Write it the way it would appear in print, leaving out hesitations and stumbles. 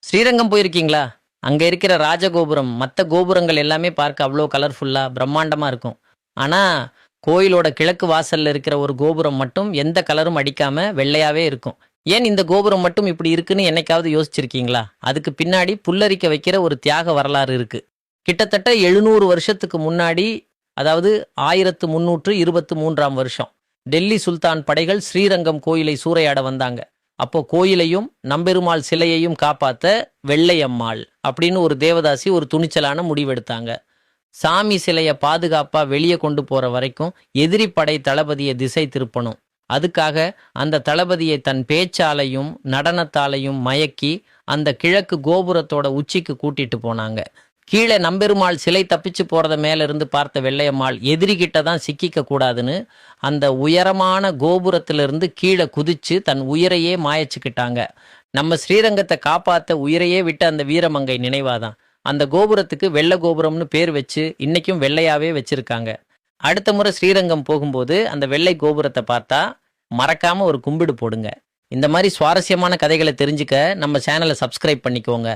ஸ்ரீரங்கம் போயிருக்கீங்களா? அங்க இருக்கிற ராஜகோபுரம், மத்த கோபுரங்கள் எல்லாமே பார்க்க அவ்ளோ கலர்ஃபுல்லா, பிரம்மாண்டமா இருக்கும். ஆனா, கோயிலோட கிழக்கு வாசல்ல இருக்கிற ஒரு கோபுரம் மட்டும் எந்த கலரும் அடிக்காம வெள்ளையாவே இருக்கும். ஏன் இந்த கோபுரம் மட்டும் இப்படி இருக்குன்னு என்னைக்காவது யோசிச்சிருக்கீங்களா? அதுக்கு பின்னாடி புல்லரிக்க வைக்கிற ஒரு தியாக வரலாறு இருக்கு. கிட்டத்தட்ட 700 வருஷத்துக்கு முன்னாடி, அதாவது 1323ஆம் வருஷம், டெல்லி சுல்தான் படைகள் ஸ்ரீரங்கம் கோயிலை சூறையாட வந்தாங்க. அப்போ கோயிலையும் நம்பெருமாள் சிலையையும் காப்பாத்த வெள்ளையம்மாள் அப்படின்னு ஒரு தேவதாசி ஒரு துணிச்சலான முடிவெடுத்தாங்க. சாமி சிலைய பாதுகாப்பா வெளியே கொண்டு போற வரைக்கும் எதிரி படை தளபதியை திசை திருப்பணும். அதுக்காக அந்த தளபதியை தன் பேச்சாலையும் நடனத்தாலையும் மயக்கி அந்த கிழக்கு கோபுரத்தோட உச்சிக்கு கூட்டிட்டு போனாங்க. கீழே நம்பெருமாள் சிலை தப்பிச்சு போறத மேல இருந்து பார்த்த வெள்ளையம்மாள் எதிரிகிட்ட தான் சிக்கிக்க கூடாதுன்னு அந்த உயரமான கோபுரத்திலிருந்து கீழே குதிச்சு தன் உயிரையே மாயச்சுக்கிட்டாங்க. நம்ம ஸ்ரீரங்கத்தை காப்பாத்த உயிரையே விட்ட அந்த வீரமங்கை நினைவாதான் அந்த கோபுரத்துக்கு வெள்ளை கோபுரம்னு பேர் வச்சு இன்னைக்கும் வெள்ளையாவே வச்சிருக்காங்க. அடுத்த முறை ஸ்ரீரங்கம் போகும்போது அந்த வெள்ளை கோபுரத்தை பார்த்தா மறக்காம ஒரு கும்பிடு போடுங்க. இந்த மாதிரி சுவாரஸ்யமான கதைகளை தெரிஞ்சுக்க நம்ம சேனலை சப்ஸ்கிரைப் பண்ணிக்கோங்க.